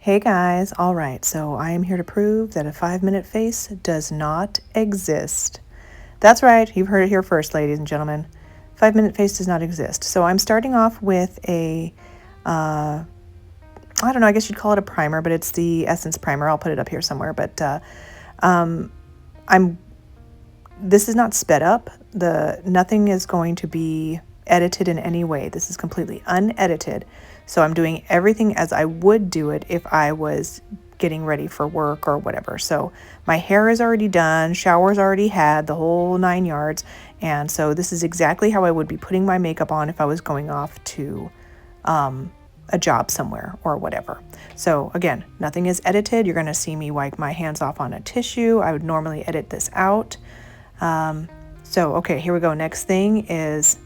Hey guys, all right, so I am here to prove that a 5-minute face does not exist. That's right, you've heard it here first, ladies and gentlemen. 5-minute face does not exist. So I'm starting off with I don't know, I guess you'd call it a primer, but it's the Essence Primer. I'll put it up here somewhere, but this is not sped up. Nothing is going to be edited in any way. This is completely unedited. So I'm doing everything as I would do it if I was getting ready for work or whatever. So my hair is already done, shower's already had, the whole 9 yards. And so this is exactly how I would be putting my makeup on if I was going off to a job somewhere or whatever. So again, nothing is edited. You're going to see me wipe my hands off on a tissue. I would normally edit this out. Okay, here we go. Next thing is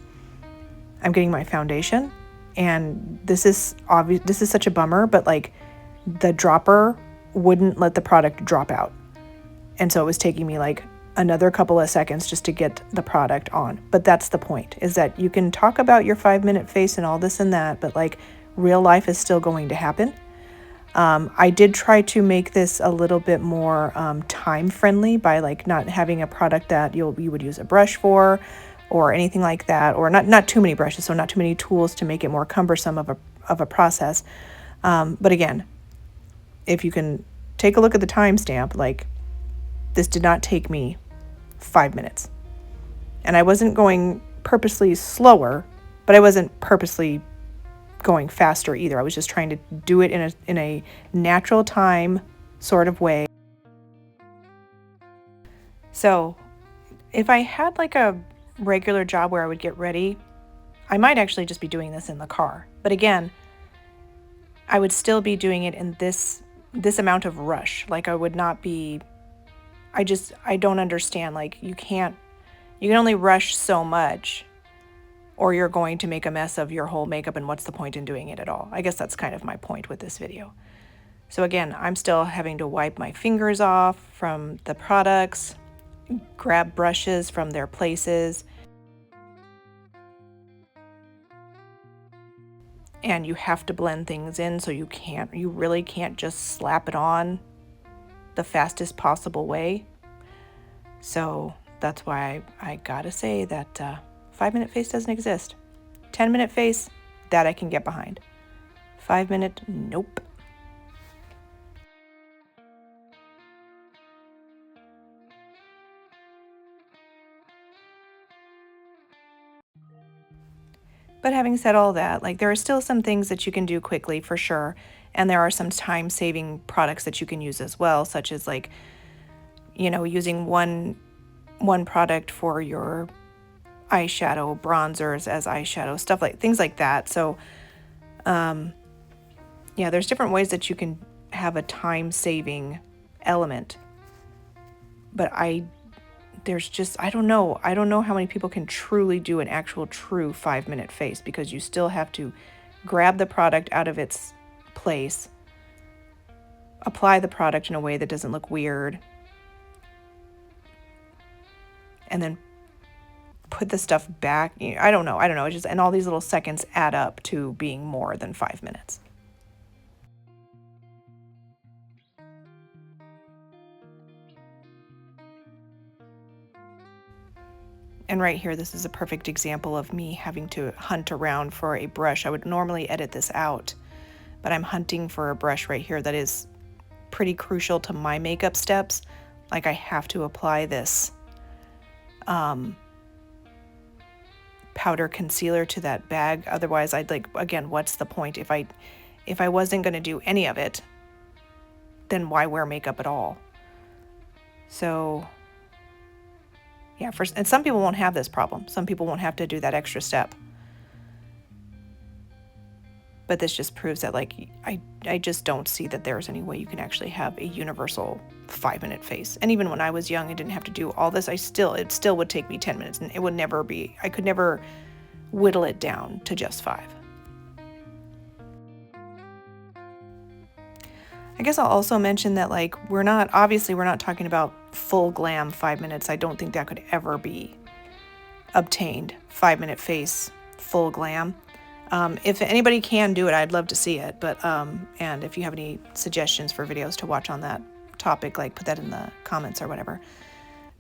I'm getting my foundation, and this is obvious. This is such a bummer, but like the dropper wouldn't let the product drop out. And so it was taking me like another couple of seconds just to get the product on. But that's the point, is that you can talk about your 5-minute face and all this and that, but like real life is still going to happen. I did try to make this a little bit more time friendly by like not having a product that you would use a brush for or anything like that, or not too many brushes, so not too many tools to make it more cumbersome of a process. But again, if you can take a look at the timestamp, like this did not take me 5 minutes. And I wasn't going purposely slower, but I wasn't purposely going faster either. I was just trying to do it in a natural time sort of way. So if I had like a regular job where I would get ready, I might actually just be doing this in the car. But again, I would still be doing it in this amount of rush. Like I would not be, I don't understand. Like you can only rush so much, or you're going to make a mess of your whole makeup, and what's the point in doing it at all? I guess that's kind of my point with this video. So again, I'm still having to wipe my fingers off from the products, grab brushes from their places, and you have to blend things in, so you really can't just slap it on the fastest possible way. So that's why I gotta say that 5-minute face doesn't exist. 10-minute face, that I can get behind. 5-minute, nope. But having said all that, like there are still some things that you can do quickly for sure. And there are some time-saving products that you can use as well, such as like, using one product for your eyeshadow, bronzers as eyeshadow, things like that. So yeah, there's different ways that you can have a time-saving element. But I don't know how many people can truly do an actual true 5-minute face, because you still have to grab the product out of its place, apply the product in a way that doesn't look weird, and then put the stuff back. I don't know. And all these little seconds add up to being more than 5 minutes. And right here, this is a perfect example of me having to hunt around for a brush. I would normally edit this out, but I'm hunting for a brush right here that is pretty crucial to my makeup steps. Like I have to apply this powder concealer to that bag. Otherwise, again, what's the point? If I wasn't going to do any of it, then why wear makeup at all? So yeah, and some people won't have this problem. Some people won't have to do that extra step. But this just proves that like I just don't see that there's any way you can actually have a universal 5-minute face. And even when I was young, I didn't have to do all this. It still would take me 10 minutes, and I could never whittle it down to just 5. I guess I'll also mention that like we're not talking about full glam 5 minutes. I don't think that could ever be obtained. 5-minute face, full glam. If anybody can do it, I'd love to see it. But and if you have any suggestions for videos to watch on that topic, like put that in the comments or whatever.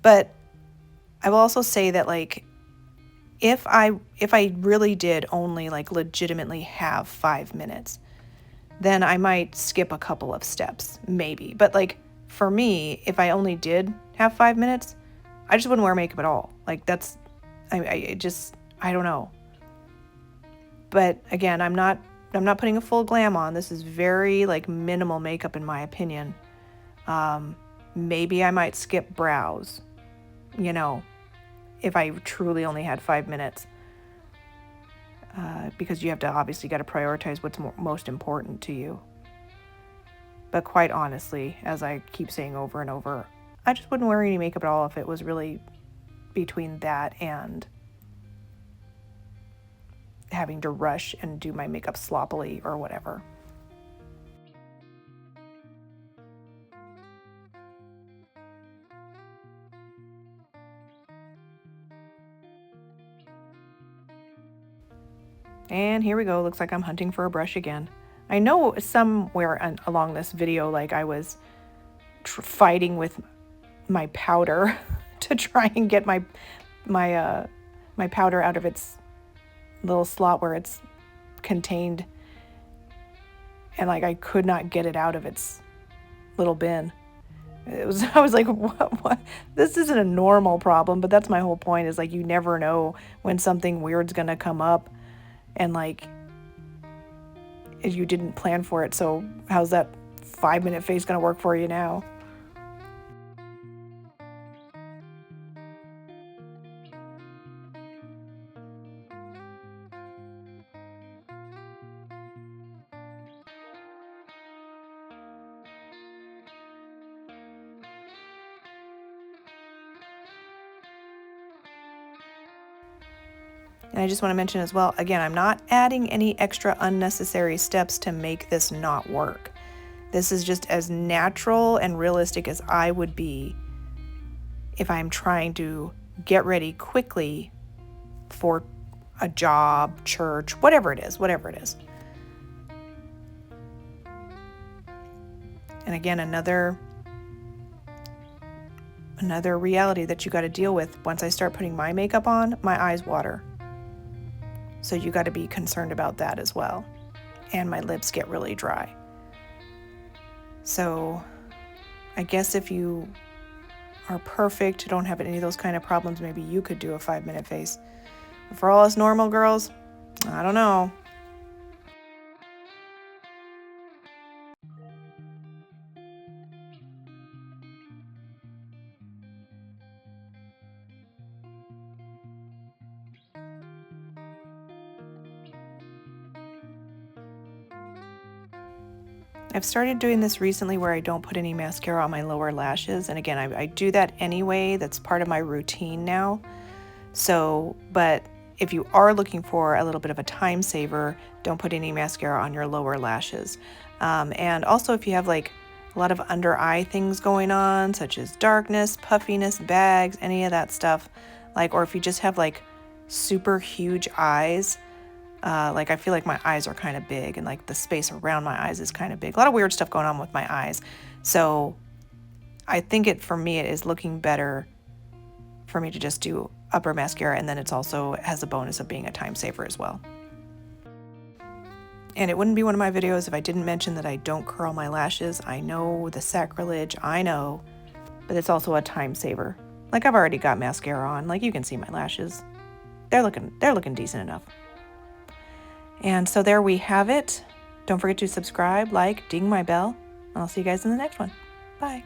But I will also say that, like, if I really did only like legitimately have 5 minutes, then I might skip a couple of steps, maybe. But like for me, if I only did have 5 minutes, I just wouldn't wear makeup at all. Like that's, I don't know. But again, I'm not putting a full glam on. This is very like minimal makeup in my opinion. Maybe I might skip brows, you know, if I truly only had 5 minutes. Because you have to obviously got to prioritize what's most important to you. But quite honestly, as I keep saying over and over, I just wouldn't wear any makeup at all if it was really between that and having to rush and do my makeup sloppily or whatever. And here we go. Looks like I'm hunting for a brush again. I know somewhere along this video, like I was fighting with my powder to try and get my powder out of its little slot where it's contained, and like I could not get it out of its little bin. I was like, what? This isn't a normal problem, but that's my whole point, is like you never know when something weird's gonna come up. And like, you didn't plan for it, so how's that 5-minute face gonna work for you now? And I just want to mention as well, again, I'm not adding any extra unnecessary steps to make this not work. This is just as natural and realistic as I would be if I'm trying to get ready quickly for a job, church, whatever it is. And again, another reality that you got to deal with. Once I start putting my makeup on, my eyes water. So you got to be concerned about that as well. And my lips get really dry. So I guess if you are perfect, don't have any of those kind of problems, maybe you could do a 5-minute face. But for all us normal girls, I don't know. I've started doing this recently where I don't put any mascara on my lower lashes. And again, I do that anyway. That's part of my routine now. So, but if you are looking for a little bit of a time saver, don't put any mascara on your lower lashes. And also if you have like a lot of under eye things going on, such as darkness, puffiness, bags, any of that stuff, like, or if you just have like super huge eyes, like I feel like my eyes are kind of big and like the space around my eyes is kind of big. A lot of weird stuff going on with my eyes. So I think for me, it is looking better for me to just do upper mascara, and then it's also has a bonus of being a time saver as well. And it wouldn't be one of my videos if I didn't mention that I don't curl my lashes. I know, the sacrilege, I know, but it's also a time saver. Like I've already got mascara on, like you can see my lashes. They're looking decent enough. And so there we have it. Don't forget to subscribe, like, ding my bell, and I'll see you guys in the next one. Bye.